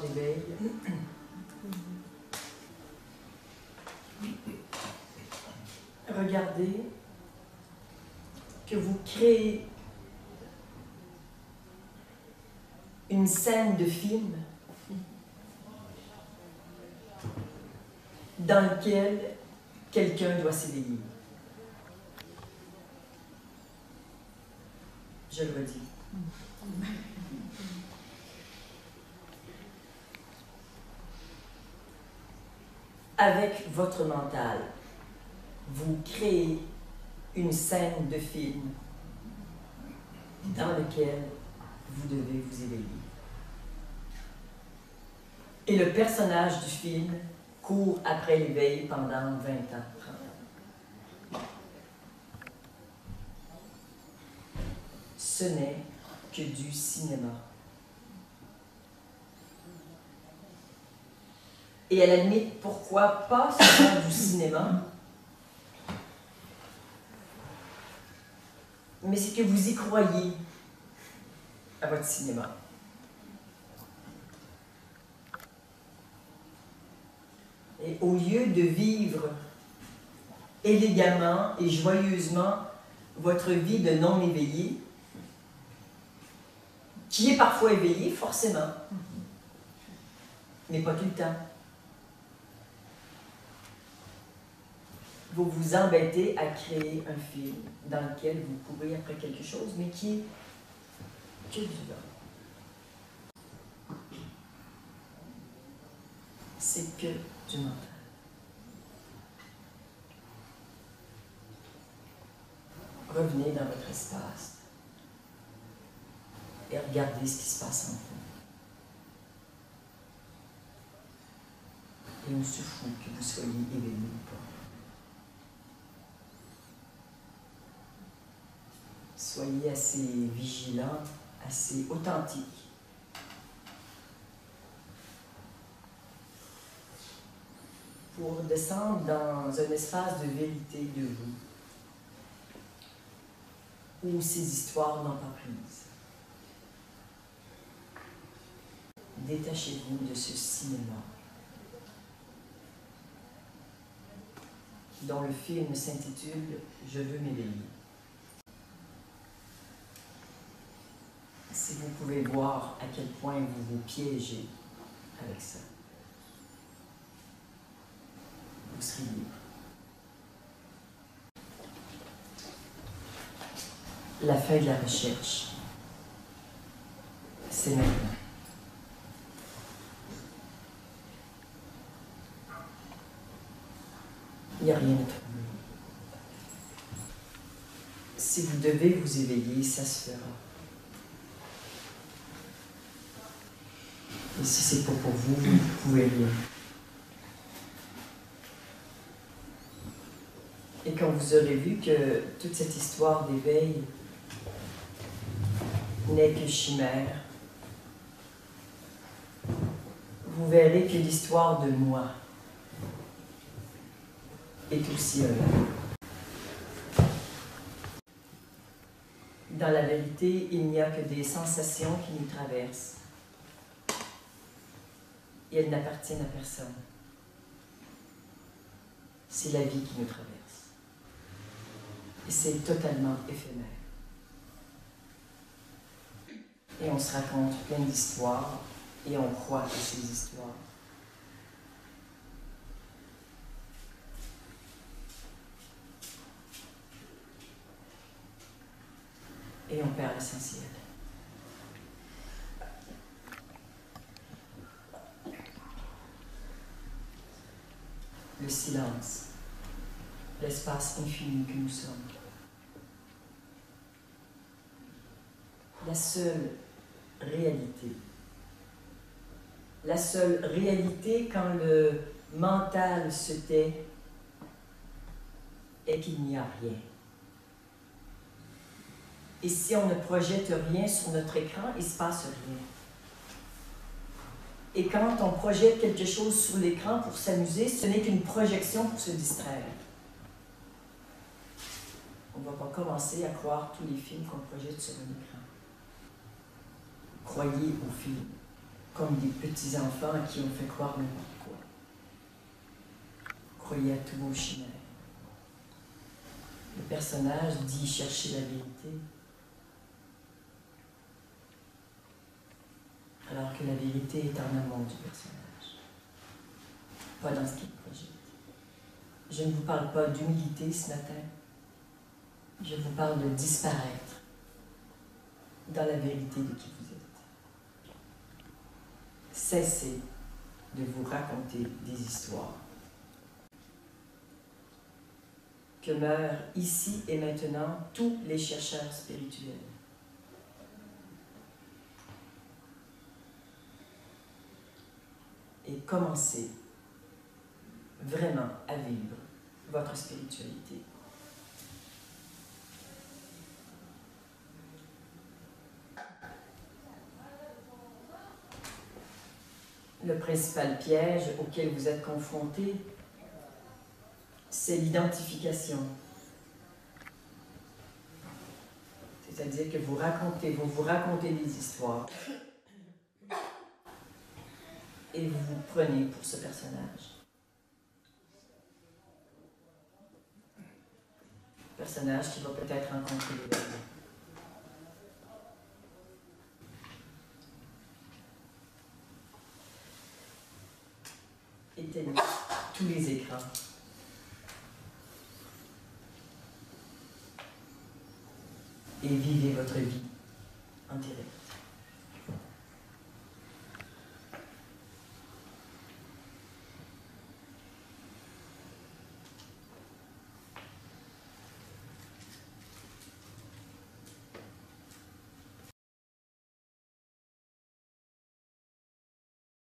d'éveil. Regardez que vous créez une scène de film dans laquelle quelqu'un doit s'éveiller. Je le redis. Avec votre mental, vous créez une scène de film dans laquelle vous devez vous éveiller. Et le personnage du film court après l'éveil pendant 20 ans, 30 ans. Ce n'est que du cinéma. Et à la limite, pourquoi pas seulement du cinéma, mais c'est que vous y croyez à votre cinéma. Et au lieu de vivre élégamment et joyeusement votre vie de non-éveillé, qui est parfois éveillé, forcément, mais pas tout le temps. Vous vous embêtez à créer un film dans lequel vous courez après quelque chose, mais qui est que du vent. C'est que du mental. Revenez dans votre espace et regardez ce qui se passe en vous. Et on se fout que vous soyez éveillé ou pas. Soyez assez vigilant, assez authentique. Pour descendre dans un espace de vérité de vous, où ces histoires n'ont pas prise. Détachez-vous de ce cinéma, dont le film s'intitule « Je veux m'éveiller ». Si vous pouvez voir à quel point vous vous piégez avec ça, vous serez libre. La fin de la recherche, c'est maintenant. Il n'y a rien à trouver. Si vous devez vous éveiller, ça se fera. Et si c'est pas pour vous, vous ne pouvez rien. Et quand vous aurez vu que toute cette histoire d'éveil n'est que chimère, vous verrez que l'histoire de moi est aussi un rêve. Dans la vérité, il n'y a que des sensations qui nous traversent. Et elles n'appartiennent à personne. C'est la vie qui nous traverse. Et c'est totalement éphémère. Et on se raconte plein d'histoires et on croit à ces histoires. Et on perd l'essentiel. Le silence, l'espace infini que nous sommes. La seule réalité. La seule réalité quand le mental se tait est qu'il n'y a rien. Et si on ne projette rien sur notre écran, il ne se passe rien. Et quand on projette quelque chose sur l'écran pour s'amuser, ce n'est qu'une projection pour se distraire. On ne va pas commencer à croire tous les films qu'on projette sur un écran. Croyez aux films. comme des petits-enfants à qui on fait croire n'importe quoi. Croyez à tous vos chimères. Le personnage dit chercher la vérité, alors que la vérité est en amont du personnage, pas dans ce qu'il projette. Je ne vous parle pas d'humilité ce matin, je vous parle de disparaître dans la vérité de qui vous êtes. Cessez de vous raconter des histoires. Que meurent ici et maintenant tous les chercheurs spirituels. Et commencez vraiment à vivre votre spiritualité. Le principal piège auquel vous êtes confronté, c'est l'identification. C'est-à-dire que vous vous racontez des histoires et vous vous prenez pour ce personnage. Personnage qui va peut-être rencontrer les autres. Éteignez tous les écrans. Et vivez votre vie en direct.